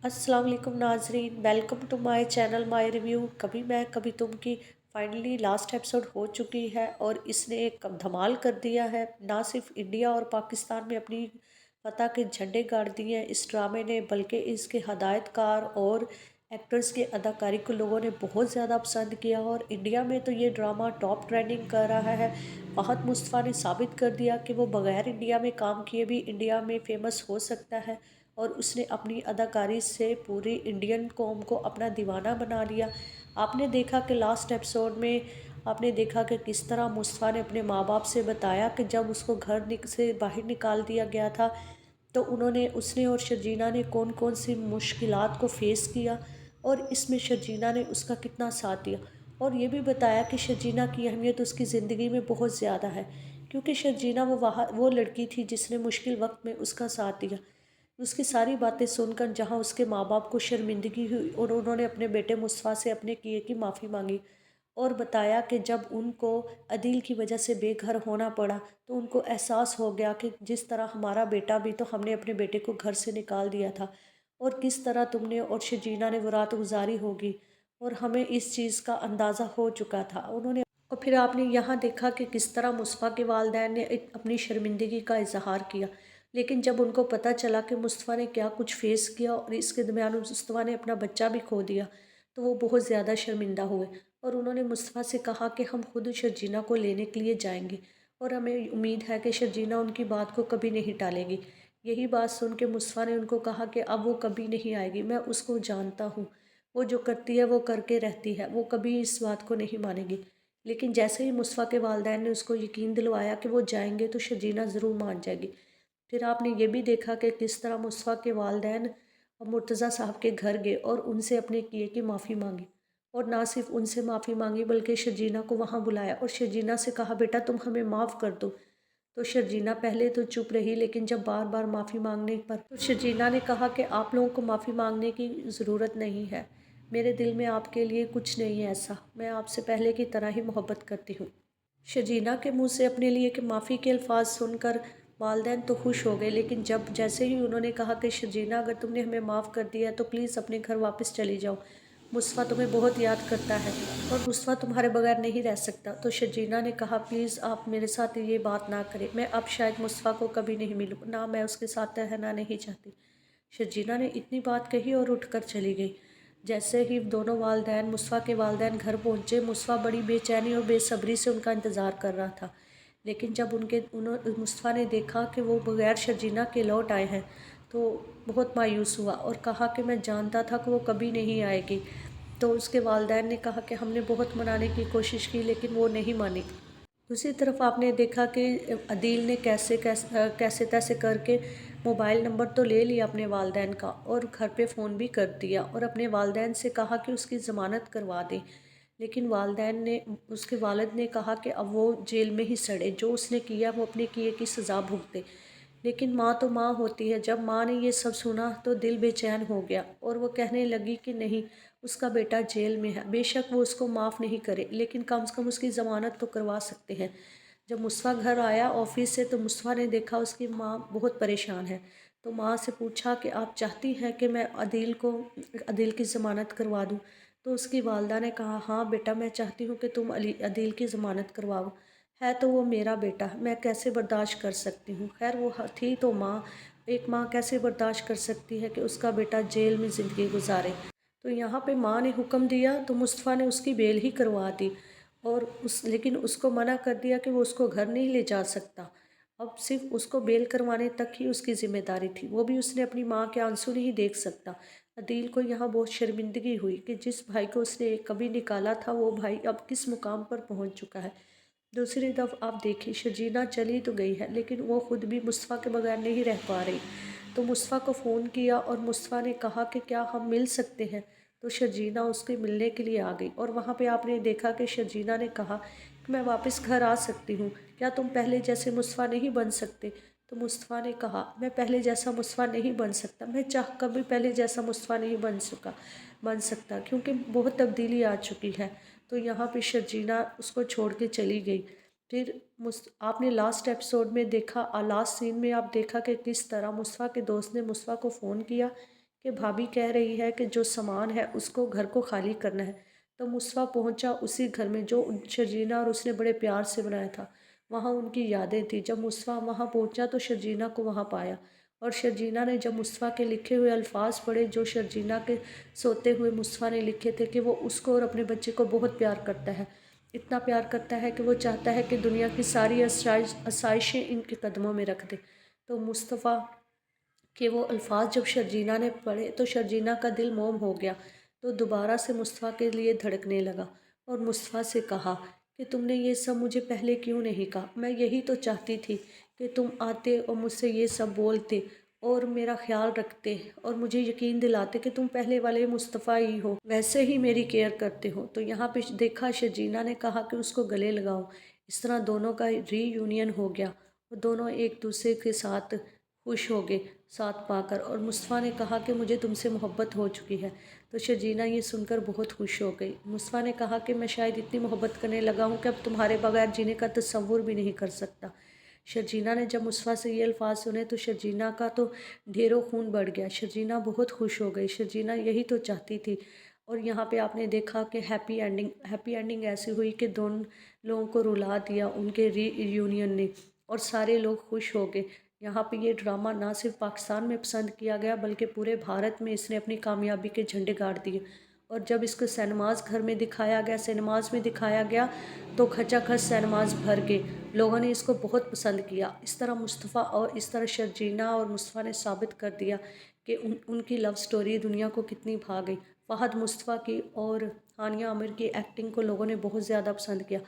अस्सलाम वालेकुम नाजरीन, welcome to my channel my review. कभी मैं कभी तुम की फाइनली लास्ट एपिसोड हो चुकी है और इसने एक धमाल कर दिया है। ना सिर्फ इंडिया और पाकिस्तान में अपनी फतह के झंडे गाड़ दिए हैं इस ड्रामे ने, बल्कि इसके हदायतकार और एक्टर्स की अदाकारी को लोगों ने बहुत ज़्यादा पसंद किया। और इंडिया में तो ये ड्रामा टॉप ट्रेंडिंग कर रहा है। फहद मुस्तफ़ा ने साबित कर दिया कि वो बगैर इंडिया में काम किए भी इंडिया में फेमस हो सकता है, और उसने अपनी अदाकारी से पूरी इंडियन कौम को अपना दीवाना बना लिया। आपने देखा कि लास्ट एपिसोड में आपने देखा कि किस तरह मुस्तफ़ा ने अपने माँ बाप से बताया कि जब उसको से बाहर निकाल दिया गया था तो उसने और शर्जीना ने कौन कौन सी मुश्किलात को फ़ेस किया, और इसमें शर्जीना ने उसका कितना साथ दिया। और ये भी बताया कि शर्जीना की अहमियत उसकी ज़िंदगी में बहुत ज़्यादा है, क्योंकि शर्जीना वो लड़की थी जिसने मुश्किल वक्त में उसका साथ दिया। उसकी सारी बातें सुनकर जहाँ उसके माँ बाप को शर्मिंदगी हुई और उन्होंने अपने बेटे मुस्तफ़ा से अपने किए की माफ़ी मांगी, और बताया कि जब उनको अदील की वजह से बेघर होना पड़ा तो उनको एहसास हो गया कि जिस तरह हमारा बेटा भी, तो हमने अपने बेटे को घर से निकाल दिया था, और किस तरह तुमने और शजीना ने वो रात गुजारी होगी, और हमें इस चीज़ का अंदाज़ा हो चुका था उन्होंने। और फिर आपने यहाँ देखा कि किस तरह मुस्तफ़ा के वालिदैन ने अपनी शर्मिंदगी का इजहार किया, लेकिन जब उनको पता चला कि मुस्तफ़ा ने क्या कुछ फ़ेस किया और इसके दरमियान मुस्तफ़ा ने अपना बच्चा भी खो दिया, तो वो बहुत ज़्यादा शर्मिंदा हुए। और उन्होंने मुस्तफ़ा से कहा कि हम खुद शर्जीना को लेने के लिए जाएंगे, और हमें उम्मीद है कि शर्जीना उनकी बात को कभी नहीं टालेगी। यही बात सुन के मुस्तफ़ा ने उनको कहा कि अब वो कभी नहीं आएगी, मैं उसको जानता हूँ, वो जो करती है वो करके रहती है, वो कभी इस बात को नहीं मानेगी। लेकिन जैसे ही मुस्तफ़ा के वालिदैन ने उसको यकीन दिलवाया कि वो जाएंगे तो शर्जीना ज़रूर मान जाएगी। फिर आपने ये भी देखा कि किस तरह मुस्तफ़ा के वालिदैन मुर्तज़ा साहब के घर गए और उनसे अपने किए की माफ़ी मांगी, और ना सिर्फ उनसे माफ़ी मांगी बल्कि शर्जीना को वहाँ बुलाया और शर्जीना से कहा, बेटा तुम हमें माफ़ कर दो। तो शर्जीना पहले तो चुप रही, लेकिन जब बार बार माफ़ी मांगने पर तो शर्जीना ने कहा कि आप लोगों को माफ़ी मांगने की ज़रूरत नहीं है, मेरे दिल में आपके लिए कुछ नहीं है ऐसा, मैं आपसे पहले की तरह ही मोहब्बत करती हूँ। शजीना के मुंह से अपने लिए कि माफ़ी के अल्फाज सुनकर वालदैन तो खुश हो गए, लेकिन जब जैसे ही उन्होंने कहा कि शजीना अगर तुमने हमें माफ़ कर दिया है तो प्लीज़ अपने घर वापस चली जाओ, मुस्तफ़ा तुम्हें बहुत याद करता है और मुस्तफ़ा तुम्हारे बगैर नहीं रह सकता, तो शजीना ने कहा प्लीज़ आप मेरे साथ ये बात ना करें, मैं अब शायद मुस्तफ़ा को कभी नहीं मिलूँ, ना मैं उसके साथ रहना नहीं चाहती। शर्जीना ने इतनी बात कही और उठकर चली गई। जैसे ही दोनों वालदैन मुस्तफ़ा के वालदैन घर पहुँचे, मुस्तफ़ा बड़ी बेचैनी और बेसब्री से उनका इंतज़ार कर रहा था। लेकिन जब मुस्तफ़ा ने देखा कि वो बग़ैर शर्जीना के लौट आए हैं तो बहुत मायूस हुआ और कहा कि मैं जानता था कि वो कभी नहीं आएगी। तो उसके वालदैन ने कहा कि हमने बहुत मनाने की कोशिश की लेकिन वो नहीं मानी। दूसरी तरफ आपने देखा कि अदील ने कैसे तैसे करके मोबाइल नंबर तो ले लिया अपने वालदैन का और घर पे फ़ोन भी कर दिया और अपने वालदैन से कहा कि उसकी ज़मानत करवा दें। लेकिन वालदैन ने उसके वालिद ने कहा कि अब वो जेल में ही सड़े, जो उसने किया वो अपने किए की सज़ा भुगते। लेकिन माँ तो माँ होती है, जब माँ ने ये सब सुना तो दिल बेचैन हो गया और वो कहने लगी कि नहीं, उसका बेटा जेल में है, बेशक वो उसको माफ़ नहीं करे लेकिन कम से कम उसकी ज़मानत तो करवा सकते हैं। जब मुस्तफ़ा घर आया ऑफिस से तो मुस्तफ़ा ने देखा उसकी माँ बहुत परेशान है, तो माँ से पूछा कि आप चाहती हैं कि मैं अदील की ज़मानत करवा दूँ। तो उसकी वालदा ने कहा, हाँ बेटा, मैं चाहती हूँ कि तुम अदील की ज़मानत करवाओ, है तो वो मेरा बेटा, मैं कैसे बर्दाश्त कर सकती हूँ। खैर वो थी तो माँ, एक माँ कैसे बर्दाश्त कर सकती है कि उसका बेटा जेल में ज़िंदगी गुजारे। तो यहाँ पे माँ ने हुक्म दिया तो मुस्तफ़ा ने उसकी बेल ही करवा दी, और लेकिन उसको मना कर दिया कि वो उसको घर नहीं ले जा सकता। अब सिर्फ उसको बेल करवाने तक ही उसकी ज़िम्मेदारी थी, वो भी उसने अपनी माँ के आंसू नहीं देख सकता। अदील को यहाँ बहुत शर्मिंदगी हुई कि जिस भाई को उसने कभी निकाला था वो भाई अब किस मुकाम पर पहुँच चुका है। दूसरी तरफ आप देखिए, शर्जीना चली तो गई है लेकिन वो खुद भी मुस्तफ़ा के बगैर नहीं रह पा रही। तो मुस्तफ़ा को फ़ोन किया और मुस्तफ़ा ने कहा कि क्या हम मिल सकते हैं। तो शर्जीना उसके मिलने के लिए आ गई और वहाँ पे आपने देखा कि शर्जीना ने कहा कि मैं वापस घर आ सकती हूँ, क्या तुम पहले जैसे मुस्तफ़ा नहीं बन सकते। तो मुस्तफ़ा ने कहा, मैं पहले जैसा मुस्तफ़ा नहीं बन सकता, मैं चाह कर भी पहले जैसा मुस्तफ़ा नहीं बन सकता, क्योंकि बहुत तब्दीली आ चुकी है। तो यहाँ पे शर्जीना उसको छोड़ के चली गई। फिर आपने लास्ट एपिसोड में देखा, लास्ट सीन में आप देखा कि किस तरह मुस्तफ़ा के दोस्त ने मुस्तफ़ा को फ़ोन किया کہ بھابھی کہہ رہی ہے کہ جو سامان ہے اس کو گھر کو خالی کرنا ہے۔ تو مصطفیٰ پہنچا اسی گھر میں جو شرجینا اور اس نے بڑے پیار سے بنایا تھا۔ وہاں ان کی یادیں تھیں۔ جب مصطفیٰ وہاں پہنچا تو شرجینا کو وہاں پایا، اور شرجینا نے جب مصطفیٰ کے لکھے ہوئے الفاظ پڑھے جو شرجینا کے سوتے ہوئے مصطفیٰ نے لکھے تھے کہ وہ اس کو اور اپنے بچے کو بہت پیار کرتا ہے، اتنا پیار کرتا ہے کہ وہ چاہتا ہے کہ دنیا کی ساری آسائشیں ان کے قدموں میں رکھ دے۔ تو مصطفیٰ کہ وہ الفاظ جب شرجینا نے پڑھے تو شرجینا کا دل موم ہو گیا، تو دوبارہ سے مصطفیٰ کے لیے دھڑکنے لگا اور مصطفیٰ سے کہا کہ تم نے یہ سب مجھے پہلے کیوں نہیں کہا؟ میں یہی تو چاہتی تھی کہ تم آتے اور مجھ سے یہ سب بولتے اور میرا خیال رکھتے اور مجھے یقین دلاتے کہ تم پہلے والے مصطفیٰ ہی ہو، ویسے ہی میری کیئر کرتے ہو۔ تو یہاں پہ دیکھا شرجینا نے کہا کہ اس کو گلے لگاؤ۔ اس طرح دونوں کا ری یونین ہو گیا اور دونوں ایک دوسرے کے ساتھ خوش ہو گئے ساتھ پا کر، اور مصطفیٰ نے کہا کہ مجھے تم سے محبت ہو چکی ہے۔ تو شرجینا یہ سن کر بہت خوش ہو گئی۔ مصطفیٰ نے کہا کہ میں شاید اتنی محبت کرنے لگا ہوں کہ اب تمہارے بغیر جینے کا تصور بھی نہیں کر سکتا۔ شرجینا نے جب مصطفیٰ سے یہ الفاظ سنے تو شرجینا کا تو ڈھیروں خون بڑھ گیا۔ شرجینا بہت خوش ہو گئی، شرجینا یہی تو چاہتی تھی۔ اور یہاں پہ آپ نے دیکھا کہ ہیپی اینڈنگ ایسی ہوئی کہ دونوں لوگوں کو رلا دیا ان کے ری یونین نے، اور سارے لوگ خوش ہو گئے۔ یہاں پہ یہ ڈرامہ نہ صرف پاکستان میں پسند کیا گیا بلکہ پورے بھارت میں اس نے اپنی کامیابی کے جھنڈے گاڑ دیے، اور جب اس کو سینماز گھر میں سینماز میں دکھایا گیا تو کھچا کھچ سینماز بھر گئے، لوگوں نے اس کو بہت پسند کیا۔ اس طرح مصطفیٰ اور اس طرح شرجینا اور مصطفیٰ نے ثابت کر دیا کہ ان کی لو سٹوری دنیا کو کتنی بھا گئی۔ فہد مصطفیٰ کی اور ہانیہ عامر کی ایکٹنگ کو لوگوں نے بہت زیادہ پسند کیا۔